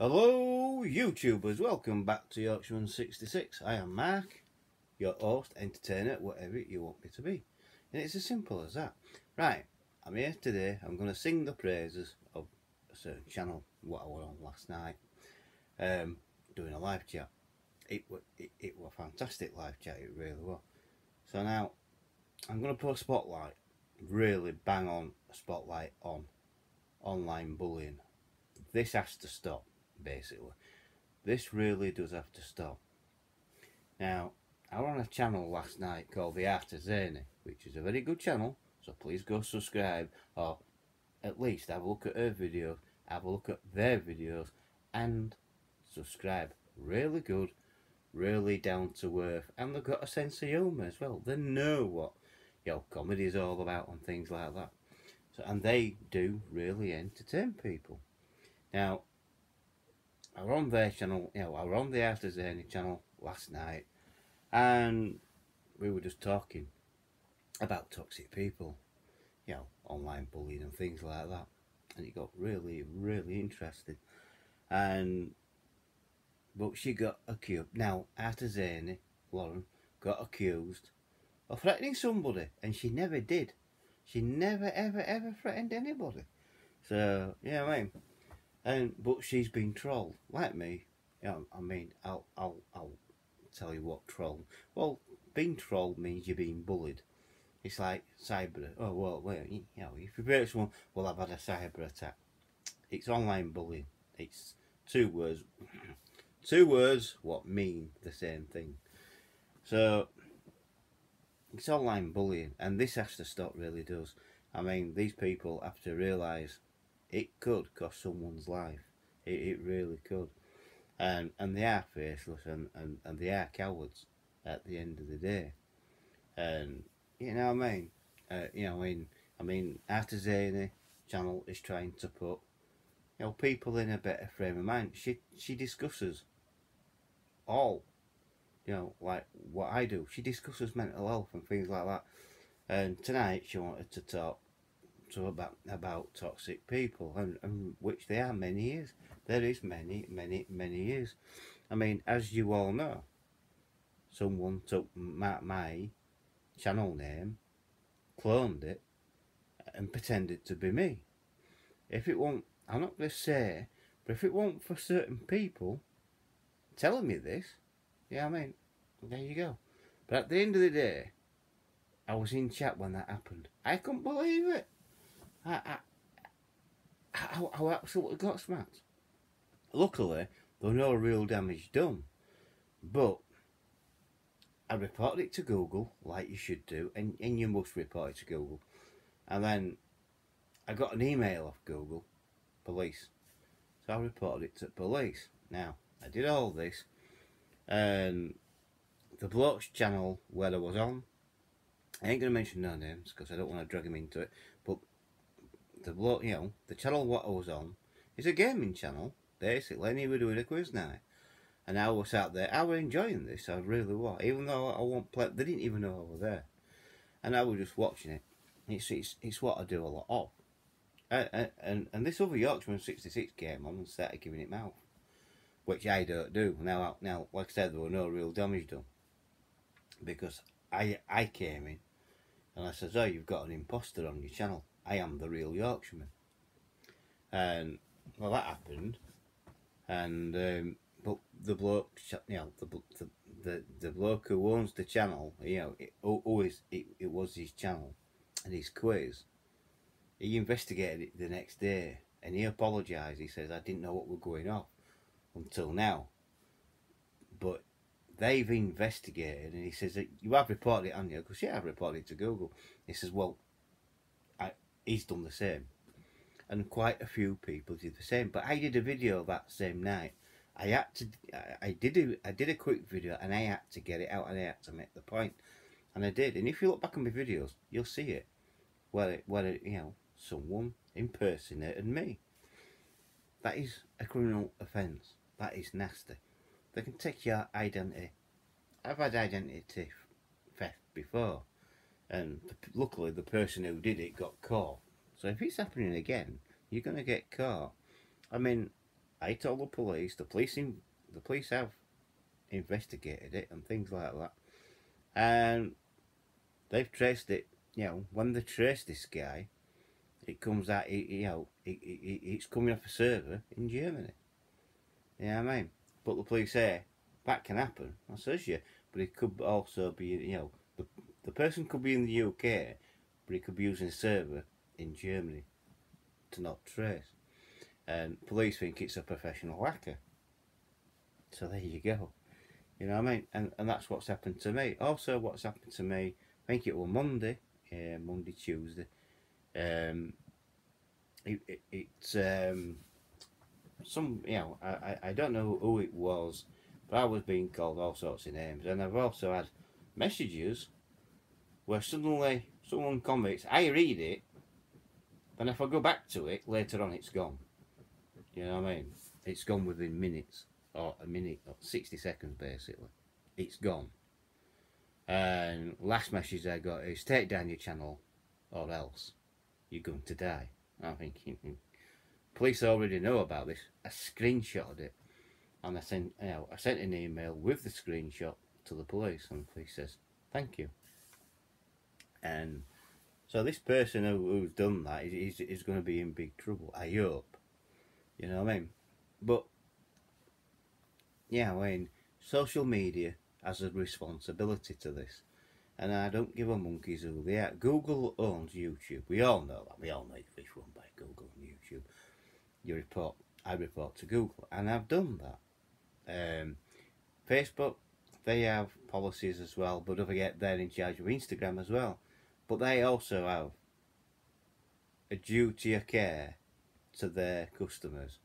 Hello YouTubers, welcome back to Yorkshireman66. I am Mark, your host, entertainer, whatever you want me to be. And it's as simple as that. Right, I'm here today, I'm going to sing the praises of a certain channel, what I was on last night, doing a live chat. It was a fantastic live chat, it really was. So now, I'm going to put a spotlight, really bang on a spotlight on online bullying. This has to stop. Basically, this really does have to stop. Now, I was on a channel last night called The Art of Zany, which is a very good channel, so please go subscribe, or at least have a look at her videos, have a look at their videos, and subscribe. Really good, really down to earth, and they've got a sense of humour as well. They know what comedy is all about and things like that. So, and they do really entertain people. Now, I was on their channel, I was on the Art of Zany channel last night, and we were just talking about toxic people, online bullying and things like that, and it got really, really interesting. But she got accused. Now, Art of Zany, Lauren, got accused of threatening somebody, and she never did. She never, ever, ever threatened anybody. So, but she's been trolled, like me. I'll tell you what troll. Well, being trolled means you're being bullied. It's like cyber. Oh well, if you break someone, well, I've had a cyber attack. It's online bullying. It's two words, two words what mean the same thing. So it's online bullying, and this has to stop. Really does. These people have to realise it could cost someone's life. It really could. And they are faceless and they are cowards at the end of the day. And you know what I mean? Art of Zany channel is trying to put people in a better frame of mind. She discusses all, like what I do. She discusses mental health and things like that. And tonight she wanted to talk about toxic people, and which there are many years. There is many years. As you all know, someone took my channel name, cloned it, and pretended to be me. If it won't, I'm not going to say, but if it won't for certain people telling me this, there you go. But at the end of the day, I was in chat when that happened. I couldn't believe it. I absolutely got smacked. Luckily, there was no real damage done, but I reported it to Google, like you should do, and you must report it to Google. And then I got an email off Google, police. So I reported it to police. Now, I did all this, and the bloke's channel where I was on, I ain't going to mention no names because I don't want to drag him into it, but the bloke, the channel what I was on is a gaming channel, basically, and he was doing a quiz night. And I was out there, I was enjoying this, I really was, even though I won't play, they didn't even know I was there. And I was just watching it. It's what I do a lot of. And this other Yorkshireman66 came on and started giving it mouth, which I don't do. Now, like I said, there was no real damage done, because I came in and I said, oh, you've got an imposter on your channel. I am the real Yorkshireman. And, well, that happened. And, but the bloke, the bloke who owns the channel, it was his channel and his quiz. He investigated it the next day and he apologised. He says, I didn't know what was going on until now. But they've investigated, and he says, you have reported it on you? Because yeah, I've reported it to Google. He says, well, he's done the same. And quite a few people did the same. But I did a video that same night. I did a quick video, and I had to get it out, and I had to make the point, and I did. And if you look back on my videos, you'll see it where someone impersonated me. That is a criminal offence. That is nasty. They can take your identity. I've had identity theft before, and luckily the person who did it got caught. So if it's happening again, you're going to get caught. I told the police. The police have investigated it and things like that, and they've traced it. You know, when they trace this guy, it comes out. It's coming off a server in Germany. You know what I mean? But the police say that can happen. I says yeah, but it could also be. The person could be in the UK, but he could be using a server in Germany to not trace. And police think it's a professional hacker. So there you go. You know what I mean? And that's what's happened to me. Also, what's happened to me, I think it was Monday, Tuesday. It's some, I don't know who it was, but I was being called all sorts of names. And I've also had messages where suddenly someone comments, I read it, and if I go back to it, later on it's gone. You know what I mean? It's gone within minutes, or a minute, or 60 seconds basically. It's gone. And last message I got is, take down your channel or else you're going to die. I'm thinking, police already know about this. I screenshotted it, and I sent an email with the screenshot to the police, and the police says, thank you. And so this person who's done that is going to be in big trouble, I hope. You know what I mean? But, yeah, I mean, social media has a responsibility to this. And I don't give a monkey's who they are. Google owns YouTube. We all know that. We all know it's run by Google and YouTube. I report to Google, and I've done that. Facebook, they have policies as well, but don't forget they're in charge of Instagram as well. But they also have a duty of care to their customers,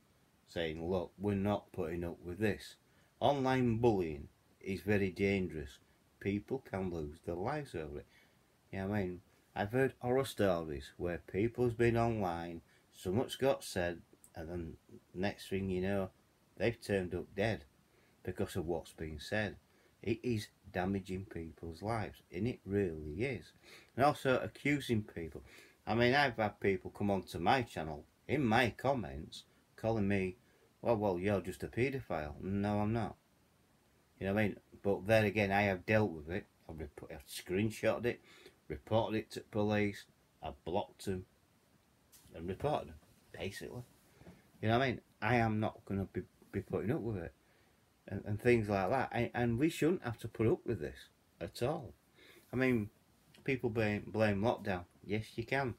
saying, look, we're not putting up with this. Online bullying is very dangerous. People can lose their lives over it. You know what I mean? I've heard horror stories where people's been online, so much got said, and then next thing you know, they've turned up dead because of what's been said. It is damaging people's lives, and it really is. And also accusing people. I mean, I've had people come onto my channel, in my comments, calling me, well, you're just a paedophile. No, I'm not. You know what I mean? But then again, I have dealt with it. I've screenshotted it, reported it to police, I've blocked them, and reported them, basically. You know what I mean? I am not going to be putting up with it. And things like that. And we shouldn't have to put up with this at all. I mean, people blame lockdown. Yes, you can.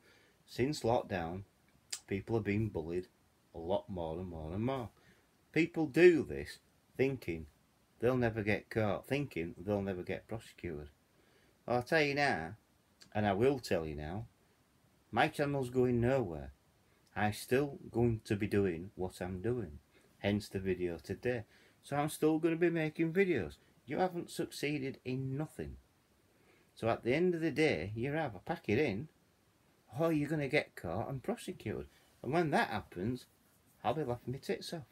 Since lockdown, people are being bullied a lot more and more and more. People do this thinking they'll never get caught, thinking they'll never get prosecuted. Well, I'll tell you now, and I will tell you now, my channel's going nowhere. I'm still going to be doing what I'm doing, hence the video today. So I'm still going to be making videos. You haven't succeeded in nothing. So at the end of the day, you either pack it in, or you're going to get caught and prosecuted. And when that happens, I'll be laughing my tits off.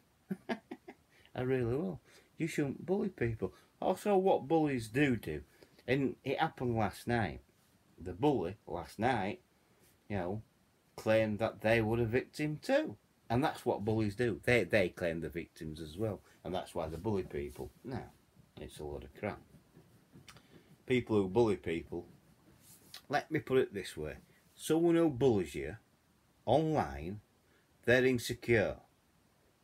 I really will. You shouldn't bully people. Also, what bullies do, and it happened last night. The bully last night, claimed that they were a victim too. And that's what bullies do. They claim the victims as well. And that's why they bully people. No, it's a load of crap. People who bully people, let me put it this way. Someone who bullies you online, they're insecure.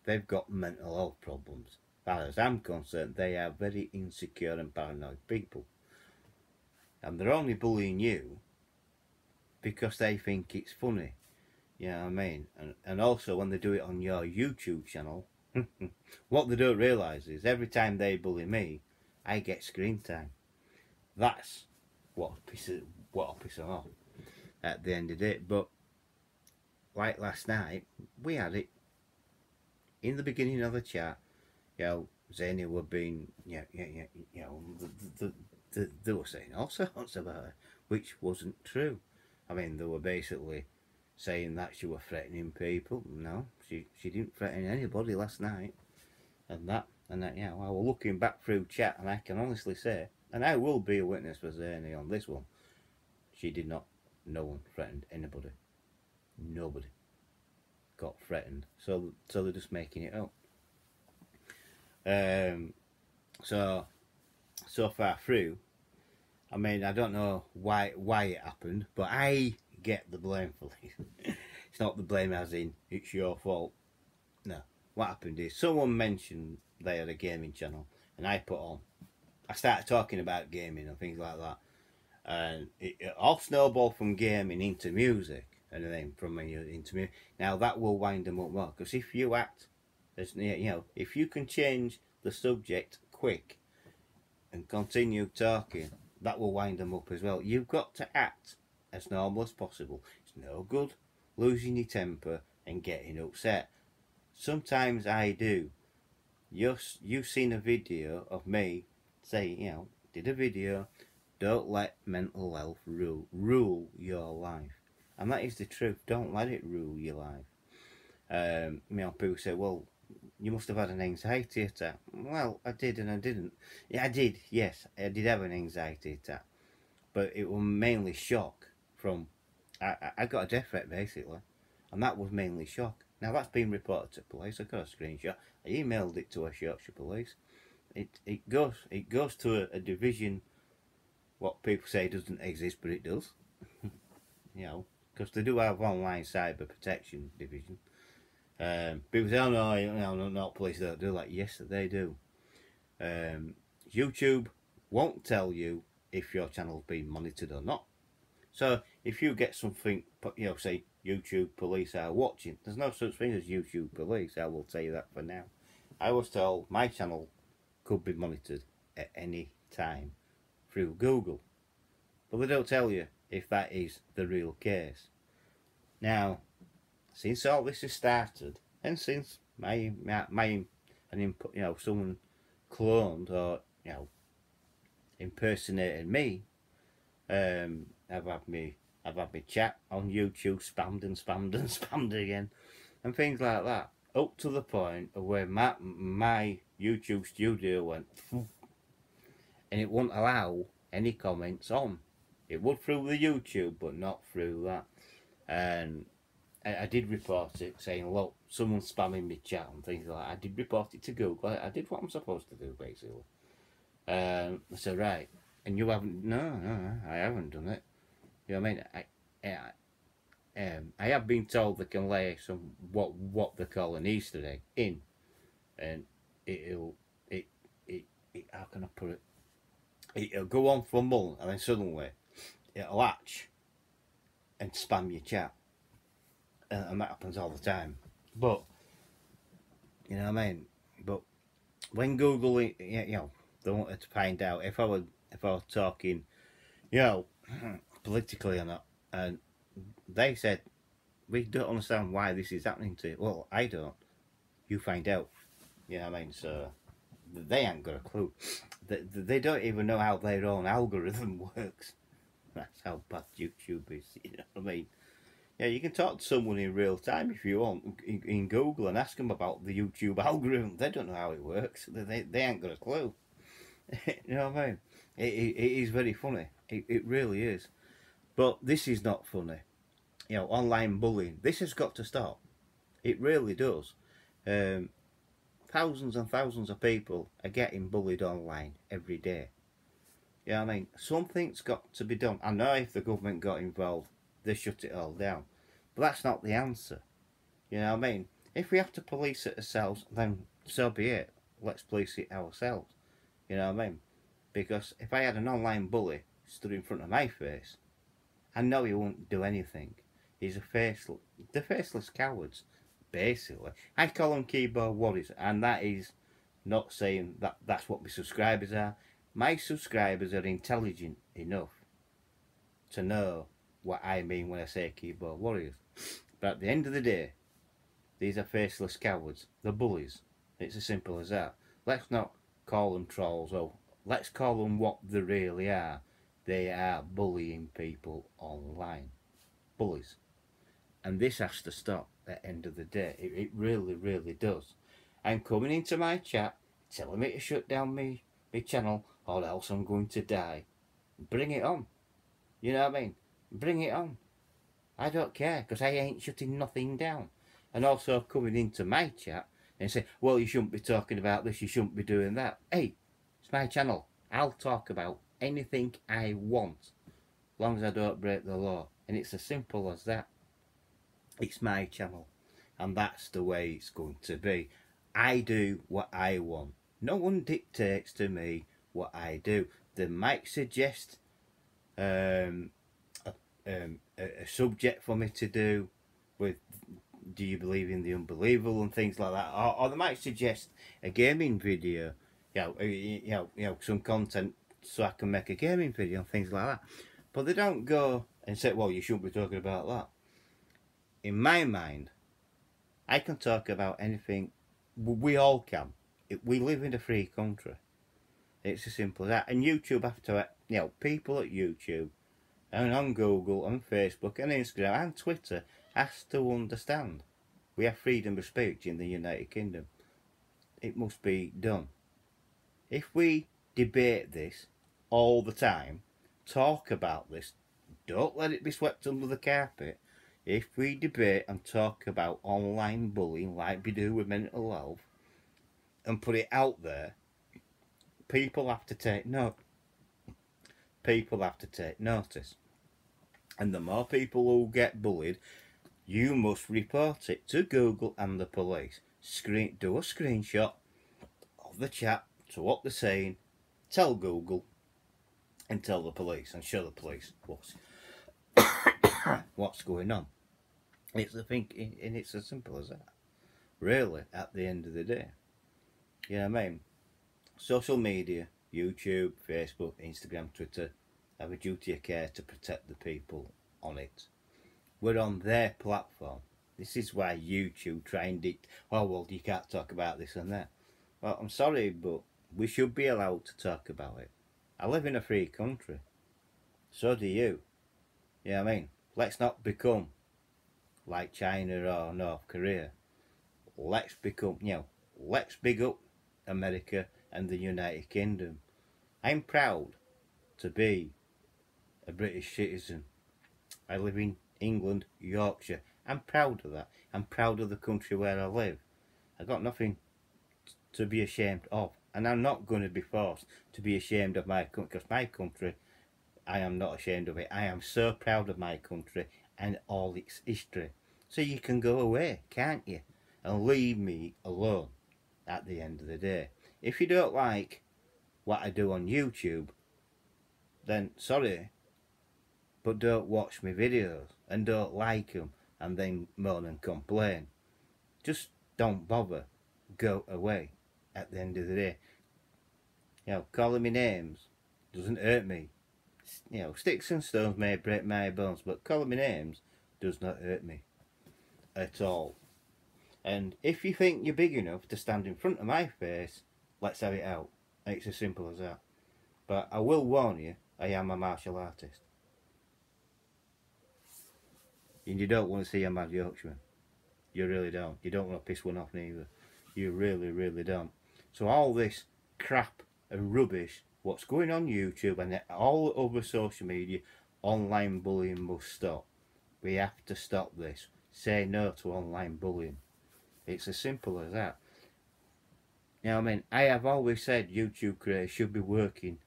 They've got mental health problems. As far as I'm concerned, they are very insecure and paranoid people. And they're only bullying you because they think it's funny. You know what I mean? And also when they do it on your YouTube channel, what they don't realise is every time they bully me, I get screen time. That's what'll piss them off at the end of the day. But like last night, we had it in the beginning of the chat. Zania were being, they were saying all sorts about her, which wasn't true. I mean, they were basically saying that she was threatening people. No, she didn't threaten anybody last night. And that, I was looking back through chat, and I can honestly say, and I will be a witness for Zania on this one, she did not, no one threatened anybody. Nobody got threatened. So they're just making it up. Um, so far through, I mean, I don't know why it happened, but I get the blame for this. It's not the blame as in it's your fault. No, what happened is someone mentioned they had a gaming channel, and I put on. I started talking about gaming and things like that, and it all snowballed from gaming into music, and then from into music. Now that will wind them up more, because if you act, as if you can change the subject quick and continue talking, that will wind them up as well. You've got to act as normal as possible. It's no good losing your temper and getting upset. Sometimes I do. You've seen a video of me say, did a video, don't let mental health rule your life. And that is the truth. Don't let it rule your life. People say, well, you must have had an anxiety attack. Well, I did and I didn't. Yeah, I did. Yes, I did have an anxiety attack, but it was mainly shock from. I got a death threat basically, and that was mainly shock. Now that's been reported to police. I got a screenshot. I emailed it to West Yorkshire Police. It goes to a division. What people say doesn't exist, but it does. Because they do have online cyber protection division. People say, oh no, not police don't do that. Yes, they do. YouTube won't tell you if your channel's been monitored or not. So if you get something, say YouTube police are watching, there's no such thing as YouTube police. I will tell you that for now. I was told my channel could be monitored at any time through Google, but they don't tell you if that is the real case. Now, since all this has started, and since my input, someone cloned or impersonated me, I've had me chat on YouTube spammed and spammed and spammed again, and things like that, up to the point of where my YouTube studio went, and it wouldn't allow any comments on. It would through the YouTube, but not through that. And I did report it, saying, look, someone's spamming me chat and things like that. I did report it to Google. I did what I'm supposed to do, basically. I said, right, and you haven't? No, I haven't done it. You know what I mean? I have been told they can lay some what they call an Easter egg in, and how can I put it? It'll go on for a month, and then suddenly it'll hatch and spam your chat, and that happens all the time. But you know what I mean? But when Google, they wanted to find out if I was talking, politically or not, and they said we don't understand why this is happening to you. Well, I don't. You find out. You know what I mean? So they ain't got a clue. They don't even know how their own algorithm works. That's how bad YouTube is. You know what I mean? Yeah, you can talk to someone in real time if you want in Google and ask them about the YouTube algorithm. They don't know how it works. They ain't got a clue. You know what I mean? It is very funny. It really is. But this is not funny. Online bullying. This has got to stop. It really does. Thousands and thousands of people are getting bullied online every day. You know what I mean? Something's got to be done. I know if the government got involved, they shut it all down. But that's not the answer. You know what I mean? If we have to police it ourselves, then so be it. Let's police it ourselves. You know what I mean? Because if I had an online bully stood in front of my face, I know he won't do anything. He's they're faceless cowards, basically. I call them keyboard warriors, and that is not saying that that's what my subscribers are. My subscribers are intelligent enough to know what I mean when I say keyboard warriors. But at the end of the day, these are faceless cowards. They're bullies. It's as simple as that. Let's not call them trolls. Oh, let's call them what they really are. They are bullying people online. Bullies. And this has to stop at the end of the day. It really, really does. And coming into my chat, telling me to shut down my channel or else I'm going to die. Bring it on. You know what I mean? Bring it on. I don't care, because I ain't shutting nothing down. And also coming into my chat and say, well, you shouldn't be talking about this, you shouldn't be doing that. Hey, it's my channel. I'll talk about anything I want, as long as I don't break the law. And it's as simple as that. It's my channel, and that's the way it's going to be. I do what I want. No one dictates to me what I do. They might suggest a subject for me to do with, do you believe in the unbelievable and things like that, or they might suggest a gaming video, some content so I can make a gaming video and things like that. But they don't go and say, well, you shouldn't be talking about that. In my mind, I can talk about anything. We all can. We live in a free country. It's as simple as that. And YouTube have to, people at YouTube and on Google and Facebook and Instagram and Twitter has to understand we have freedom of speech in the United Kingdom. It must be done. If we debate this all the time, talk about this, don't let it be swept under the carpet. If we debate and talk about online bullying like we do with mental health and put it out there, people have to take note. People have to take notice. And the more people who get bullied, you must report it to Google and the police. Do a screenshot of the chat to what they're saying, tell Google and tell the police and show the police what's going on. It's the thing, and it's as simple as that. Really, at the end of the day. You know what I mean? Social media, YouTube, Facebook, Instagram, Twitter, have a duty of care to protect the people on it. We're on their platform. This is why YouTube trying it. Oh, well, you can't talk about this and that. Well, I'm sorry, but we should be allowed to talk about it. I live in a free country. So do you. You know what I mean? Let's not become like China or North Korea. Let's become, let's big up America and the United Kingdom. I'm proud to be a British citizen. I live in England, Yorkshire. I'm proud of that. I'm proud of the country where I live. I've got nothing to be ashamed of. And I'm not going to be forced to be ashamed of my country, because my country, I am not ashamed of it. I am so proud of my country and all its history. So you can go away, can't you? And leave me alone at the end of the day. If you don't like what I do on YouTube, then sorry, but don't watch my videos and don't like them and then moan and complain. Just don't bother. Go away at the end of the day. Calling me names doesn't hurt me. Sticks and stones may break my bones, but calling me names does not hurt me at all. And if you think you're big enough to stand in front of my face, let's have it out. It's as simple as that. But I will warn you, I am a martial artist. And you don't want to see a mad Yorkshireman. You really don't. You don't want to piss one off neither. You really, really don't. So all this crap and rubbish, what's going on YouTube and all other social media, online bullying must stop. We have to stop this. Say no to online bullying. It's as simple as that. I have always said YouTube creators should be working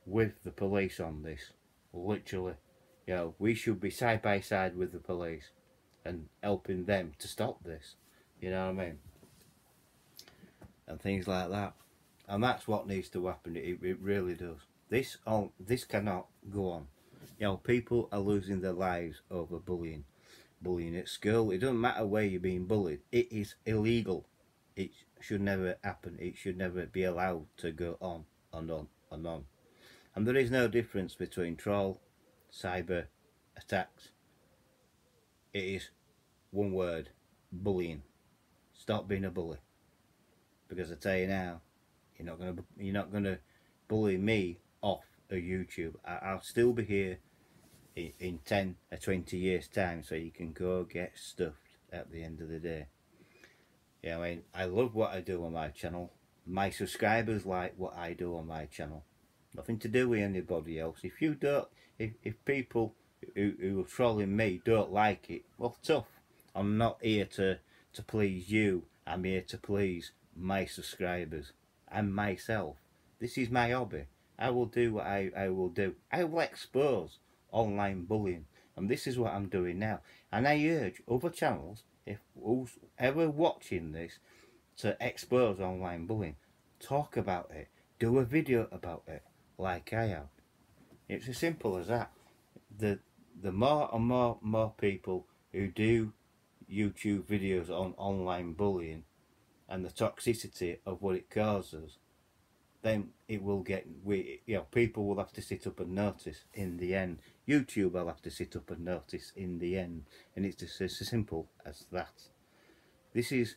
with the police on this. Literally. We should be side by side with the police and helping them to stop this. You know what I mean? And things like that. And that's what needs to happen. It really does. This cannot go on. People are losing their lives over bullying. Bullying at school. It doesn't matter where you're being bullied. It is illegal. It should never happen. It should never be allowed to go on and on and on. And there is no difference between troll, cyber attacks. It is one word: bullying. Stop being a bully. Because I tell you now, you're not gonna bully me off of YouTube. I'll still be here in 10 or 20 years time, so you can go get stuffed at the end of the day. I love what I do on my channel. My subscribers like what I do on my channel. Nothing to do with anybody else. If you don't, if people who are trolling me don't like it, well, tough. I'm not here to please you I'm here to please my subscribers and myself. This is my hobby. I will do what I will do. I will expose online bullying. And this is what I'm doing now. And I urge other channels, if who's ever watching this, to expose online bullying. Talk about it. Do a video about it, like I have. It's as simple as that. The more and more people who do YouTube videos on online bullying and the toxicity of what it causes, then it will get, people will have to sit up and notice in the end. YouTube will have to sit up and notice in the end. And it's just as simple as that. This is,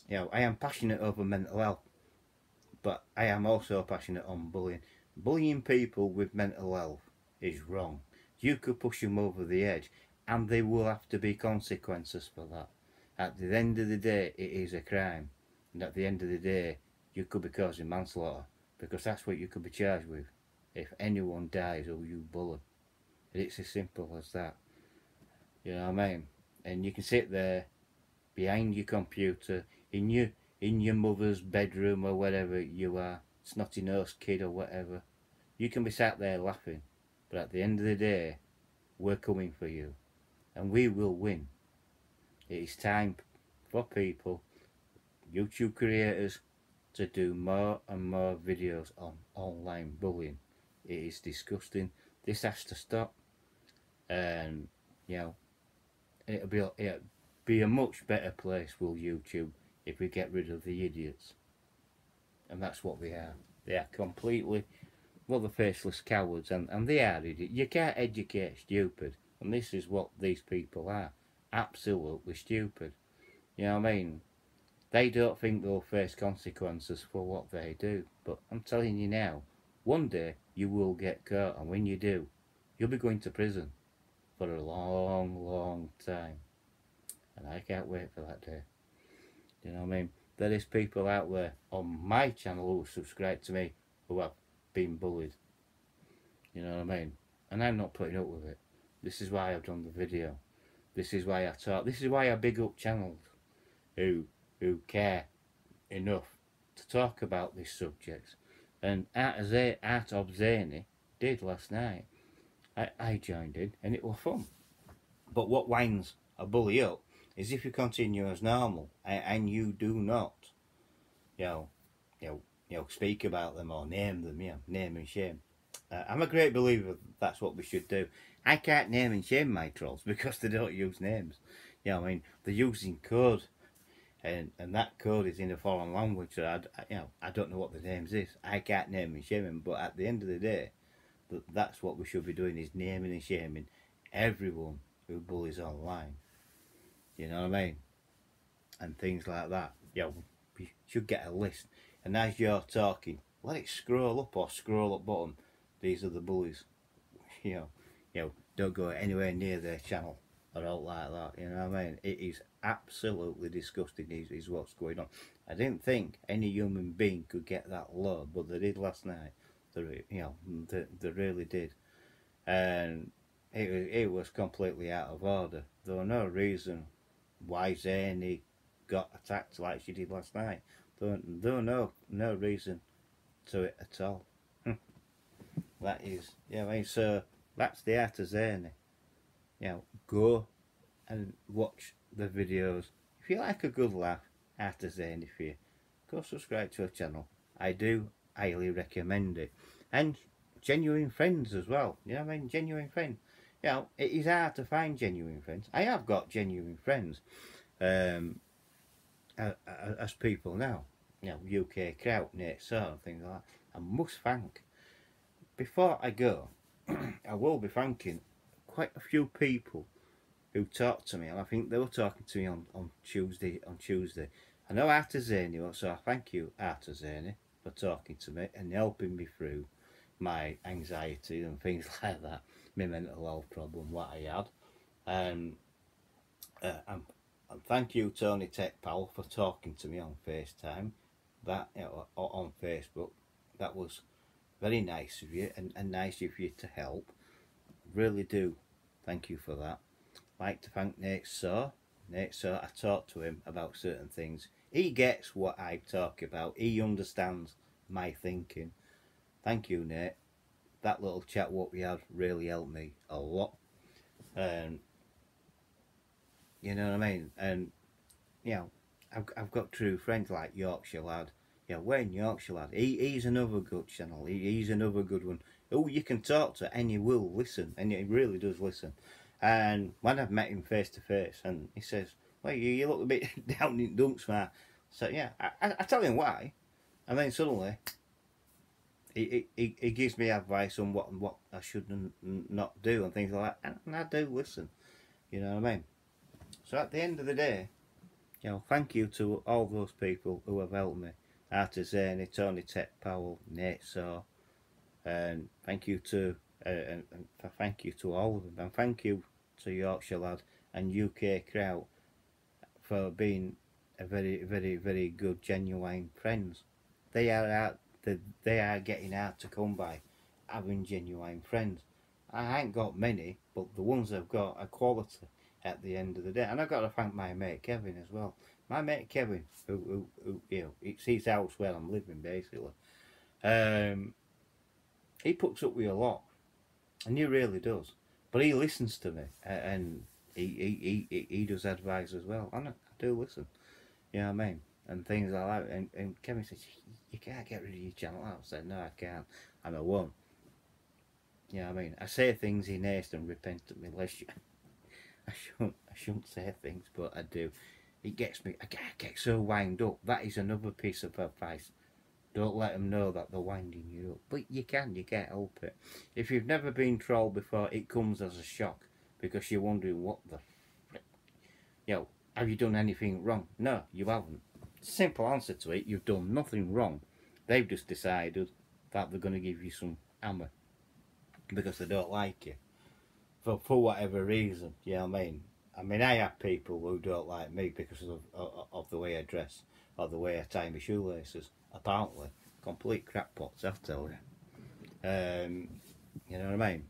I am passionate over mental health, but I am also passionate on bullying. Bullying people with mental health is wrong. You could push them over the edge, and there will have to be consequences for that. At the end of the day, it is a crime. And at the end of the day, you could be causing manslaughter, because that's what you could be charged with if anyone dies who you bully. And it's as simple as that. You know what I mean? And you can sit there behind your computer in your mother's bedroom or wherever you are, snotty-nosed kid or whatever. You can be sat there laughing, but at the end of the day, we're coming for you, and we will win. It is time for people, YouTube creators, to do more and more videos on online bullying. It is disgusting. This has to stop, and it'll be a much better place, will YouTube, if we get rid of the idiots. And that's what they are. They are completely, the faceless cowards, and they are idiots. You can't educate stupid, and this is what these people are. Absolutely stupid. You know what I mean? They don't think they'll face consequences for what they do, but I'm telling you now, one day you will get caught, and when you do, you'll be going to prison for a long time. And I can't wait for that day. You know what I mean? There is people out there on my channel who subscribe to me who have been bullied. You know what I mean? And I'm not putting up with it. This is why I've done the video. This is why I talk. This is why I big up channels who care enough to talk about these subjects. And Art of Zany did last night. I joined in, and it was fun. But what winds a bully up is if you continue as normal and you do not, speak about them or name them, name and shame. I'm a great believer that's what we should do. I can't name and shame my trolls because they don't use names. I mean, they're using code, and that code is in a foreign language. So I don't know what the names is. I can't name and shame them. But at the end of the day, that's what we should be doing, is naming and shaming everyone who bullies online. You know what I mean? And things like that. We should get a list. And as you're talking, let it scroll up or scroll up bottom. These are the bullies. Don't go anywhere near their channel or out like that. You know what I mean? It is absolutely disgusting. Is what's going on. I didn't think any human being could get that low, but they did last night. They really did, and it was completely out of order. There was no reason why Zany got attacked like she did last night. There was no reason to it at all. That is, so that's the Art of Zany. Go and watch the videos. If you like a good laugh, Art of Zany for you, go subscribe to her channel. I do highly recommend it. And genuine friends as well. You know what I mean? Genuine friends. It is hard to find genuine friends. I have got genuine friends, as people now. UK Kraut, Nate Saw, and things like that. I must thank. Before I go, I will be thanking quite a few people who talked to me, and I think they were talking to me on Tuesday. I know Art of Zany, so I thank you, Art of Zany, for talking to me and helping me through my anxiety and things like that, my mental health problem, what I had. And thank you, Tony Tech Pal, for talking to me on FaceTime, on Facebook. That was very nice of you, and nice of you to help. Really do thank you for that. I'd like to thank Nate Saw So I talk to him about certain things. He gets what I talk about. He understands my thinking. Thank you, Nate. That little chat what we had really helped me a lot. And you know what I mean? And you know, I've got true friends like Yorkshire Lad. Yeah, Wayne Yorkshire Lad. He's another good channel. He's another good one. Oh, you can talk to and he will listen, and he really does listen. And when I've met him face to face, and he says, "Well, you look a bit down in dumps, man." So yeah, I tell him why, and then suddenly he gives me advice on what I should not do and things like that, and I do listen. You know what I mean? So at the end of the day, you know, thank you to all those people who have helped me. Arthur Zaney, Tony Tech Powell, Nate Saw, and thank you to and thank you to all of them, and thank you to Yorkshire Lad and UK Crowd for being a very good genuine friends. They are out, they are getting hard to come by, having genuine friends. I ain't got many, but the ones I've got are quality at the end of the day. And I've got to thank my mate Kevin as well. My mate Kevin, who you know, it's his house where I'm living basically. He puts up with a lot, and he really does. But he listens to me, and he does advise as well, and I do listen. You know what I mean? And things like that. And Kevin says, "You can't get rid of your channel." I said, "No, I can't, and I won't." You know what I mean? I say things in haste and repent at me leisure. I shouldn't say things, but I do. It gets me. I get so wound up. That is another piece of advice. Don't let them know that they're winding you up. But you can't help it. If you've never been trolled before, it comes as a shock because you're wondering what the frick. You know, have you done anything wrong? No, you haven't. Simple answer to it, you've done nothing wrong. They've just decided that they're going to give you some hammer because they don't like you. For whatever reason, you know what I mean? I have people who don't like me because of the way I dress or the way I tie my shoelaces. Apparently, complete crackpots, I tell you. You know what I mean?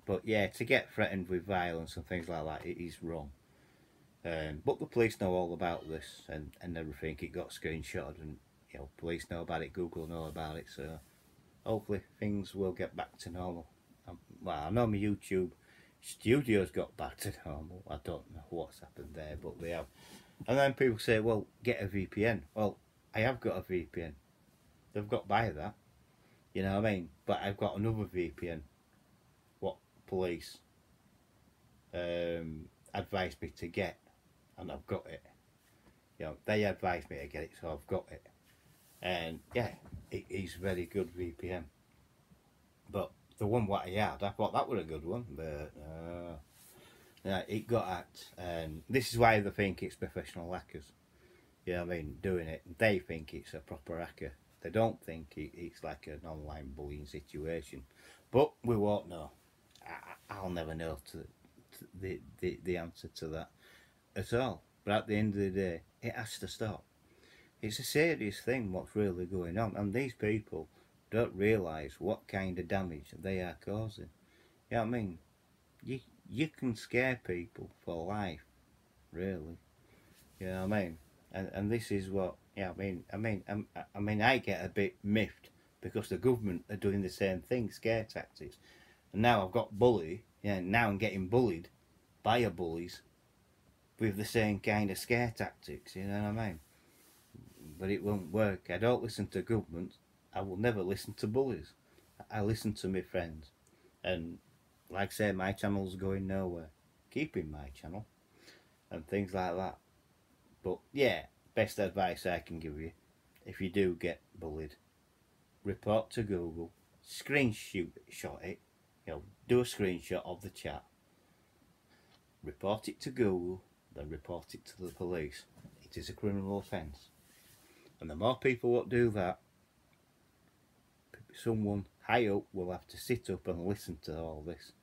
But yeah, to get threatened with violence and things like that, it is wrong. But the police know all about this and everything. It got screenshotted, and you know, police know about it. Google know about it. So hopefully things will get back to normal. Well, I know my YouTube studios got back to normal. I don't know what's happened there, but they have. And then people say, well, get a VPN. Well, I have got a VPN. They've got by that. You know what I mean? But I've got another VPN. What police advised me to get. And I've got it. You know, they advised me to get it, so I've got it. And yeah, it is very good VPN. But the one what I had, I thought that was a good one, but it got hacked, and this is why they think it's professional hackers. You know what I mean? Doing it, they think it's a proper hacker. They don't think it's like an online bullying situation. But we won't know. I'll never know the answer to that at all. But at the end of the day, it has to stop. It's a serious thing what's really going on, and these people don't realise what kind of damage they are causing. You know what I mean? You can scare people for life, really. You know what I mean? And this is what, yeah, I get a bit miffed because the government are doing the same thing, scare tactics. And now I've got bully, yeah, now I'm getting bullied by a bullies with the same kind of scare tactics, you know what I mean? But it won't work. I don't listen to government. I will never listen to bullies. I listen to my friends. And like I say, my channel's going nowhere. Keeping my channel and things like that. But yeah, best advice I can give you, if you do get bullied, report to Google, screenshot it, you know, do a screenshot of the chat, report it to Google, then report it to the police. It is a criminal offence. And the more people that do that, someone high up will have to sit up and listen to all this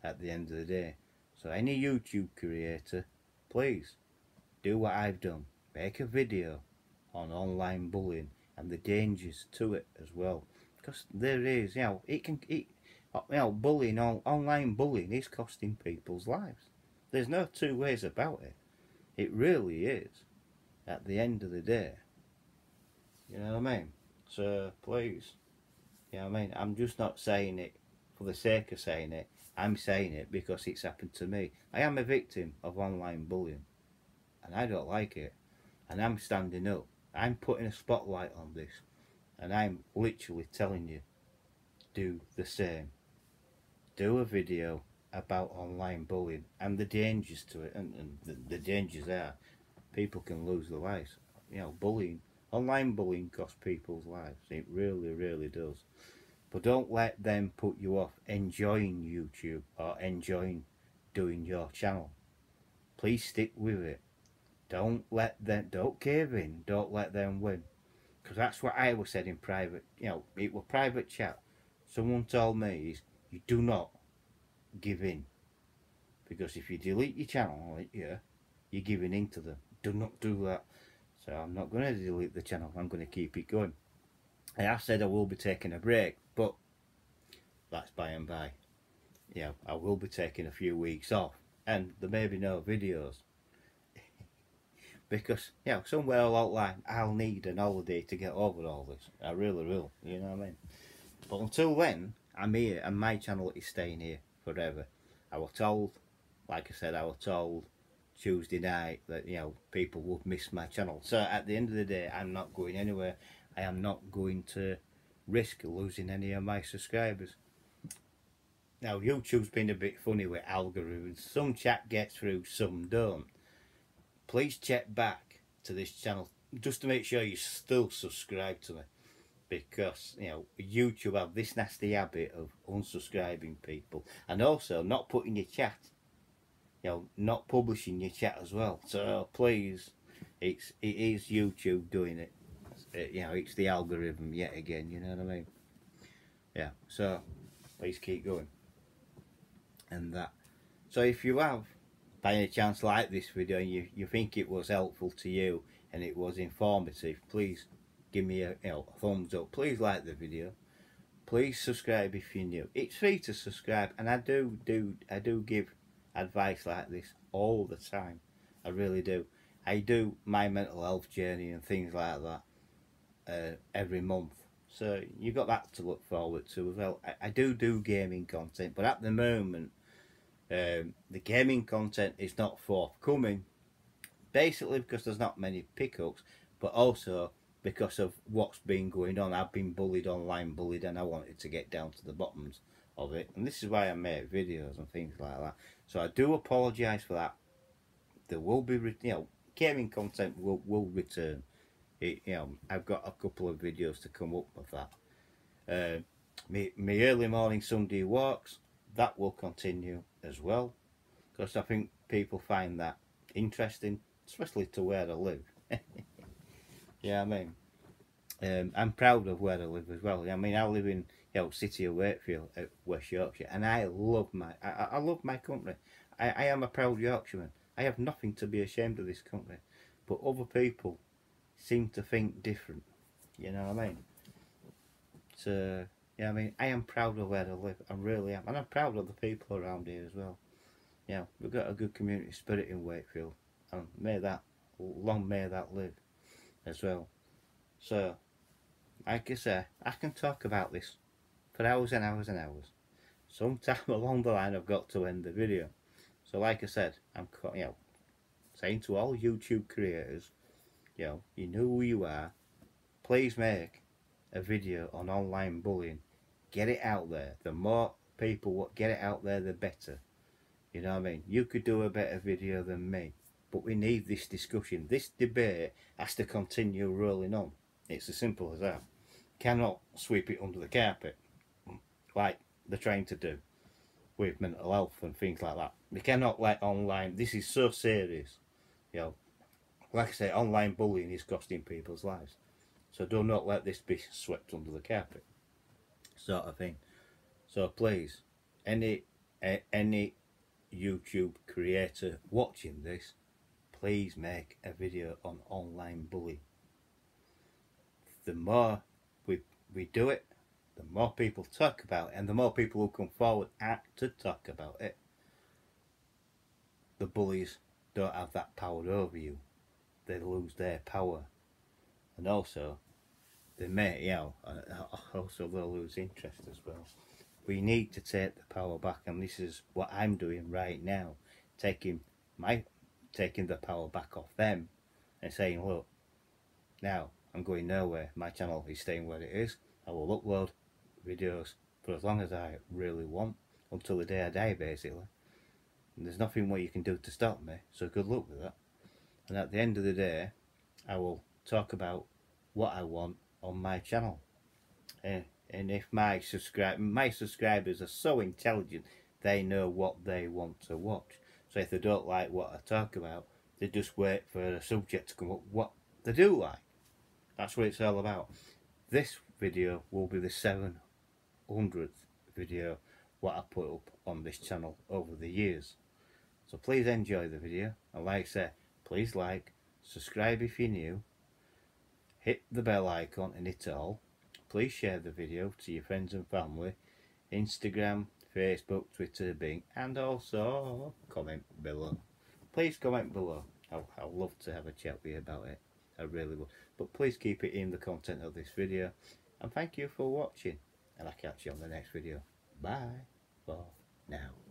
at the end of the day. So any YouTube creator, please do what I've done. Make a video on online bullying and the dangers to it as well. Because there is, you know, online bullying is costing people's lives. There's no two ways about it. It really is. At the end of the day, you know what I mean? So please, you know what I mean? I'm just not saying it for the sake of saying it. I'm saying it because it's happened to me. I am a victim of online bullying, and I don't like it. And I'm standing up. I'm putting a spotlight on this, and I'm literally telling you, do the same. Do a video about online bullying and the dangers to it, and the dangers are people can lose their lives. You know, bullying, online bullying costs people's lives. It really, really does. But don't let them put you off enjoying YouTube or enjoying doing your channel. Please stick with it. Don't let them, don't cave in, don't let them win. Because that's what I was said in private, you know, it was private chat. Someone told me is you do not give in. Because if you delete your channel, you're giving in to them. Do not do that. So I'm not going to delete the channel, I'm going to keep it going. I have said I will be taking a break, but that's by and by. You know, I will be taking a few weeks off, and there may be no videos. Because, you know, somewhere along the line, I'll need an holiday to get over all this. I really will, you know what I mean? But until then, I'm here, and my channel is staying here forever. I was told, like I said, I was told Tuesday night that, you know, people would miss my channel. So at the end of the day, I'm not going anywhere. I am not going to risk losing any of my subscribers. Now, YouTube's been a bit funny with algorithms. Some chat gets through, some don't. Please check back to this channel just to make sure you still subscribe to me, because, you know, YouTube have this nasty habit of unsubscribing people, and also not putting your chat, you know, not publishing your chat as well. So please, it is YouTube doing it. You know, it's the algorithm yet again, you know what I mean? Yeah, so please keep going. And that, so if you have by any chance like this video and you think it was helpful to you and it was informative, please give me a, you know, a thumbs up. Please like the video. Please subscribe if you're new. It's free to subscribe, and I do give advice like this all the time. I really do. I do my mental health journey and things like that every month. So you've got that to look forward to as well. I do gaming content, but at the moment the gaming content is not forthcoming, basically because there's not many pickups, but also because of what's been going on. I've been online bullied, and I wanted to get down to the bottoms of it, and this is why I make videos and things like that. So I do apologise for that. There will be, you know, gaming content will return. You know, I've got a couple of videos to come up with that. My early morning Sunday walks, that will continue as well, because I think people find that interesting, especially to where I live. Yeah, I mean, I'm proud of where I live as well. I mean, I live in, you know, City of Wakefield, West Yorkshire, and I love I love my country. I am a proud Yorkshireman. I have nothing to be ashamed of this country, but other people seem to think different. You know what I mean? So yeah, I mean, I am proud of where I live. I really am, and I'm proud of the people around here as well. Yeah, we've got a good community spirit in Wakefield, and long may that live as well. So, like I say, I can talk about this for hours and hours and hours. Sometime along the line, I've got to end the video. So, like I said, I'm, you know, saying to all YouTube creators, you know, you know who you are. Please make a video on online bullying. Get it out there. The more people get it out there, the better. You know what I mean? You could do a better video than me, but we need this discussion. This debate has to continue rolling on. It's as simple as that. Cannot sweep it under the carpet like they're trying to do with mental health and things like that. We cannot let online, this is so serious, you know, like I say, online bullying is costing people's lives. So do not let this be swept under the carpet, sort of thing. So please, any YouTube creator watching this, please make a video on online bullying. The more we do it, the more people talk about it, and the more people who come forward to talk about it, the bullies don't have that power over you. They lose their power, and also they may, also they'll lose interest as well. We need to take the power back, and this is what I'm doing right now, taking the power back off them and saying, look, now I'm going nowhere. My channel is staying where it is. I will upload videos for as long as I really want, until the day I die, basically. And there's nothing what you can do to stop me, so good luck with that. And at the end of the day, I will talk about what I want on my channel. And if my subscribers are so intelligent, they know what they want to watch. So if they don't like what I talk about, they just wait for a subject to come up what they do like. That's what it's all about. This video will be the 700th video what I put up on this channel over the years. So please enjoy the video, and like I say, please like, subscribe if you're new, hit the bell icon and hit it all. Please share the video to your friends and family, Instagram, Facebook, Twitter, Bing, and also comment below. Please comment below. I'll love to have a chat with you about it. I really will. But please keep it in the content of this video. And thank you for watching. And I'll catch you on the next video. Bye for now.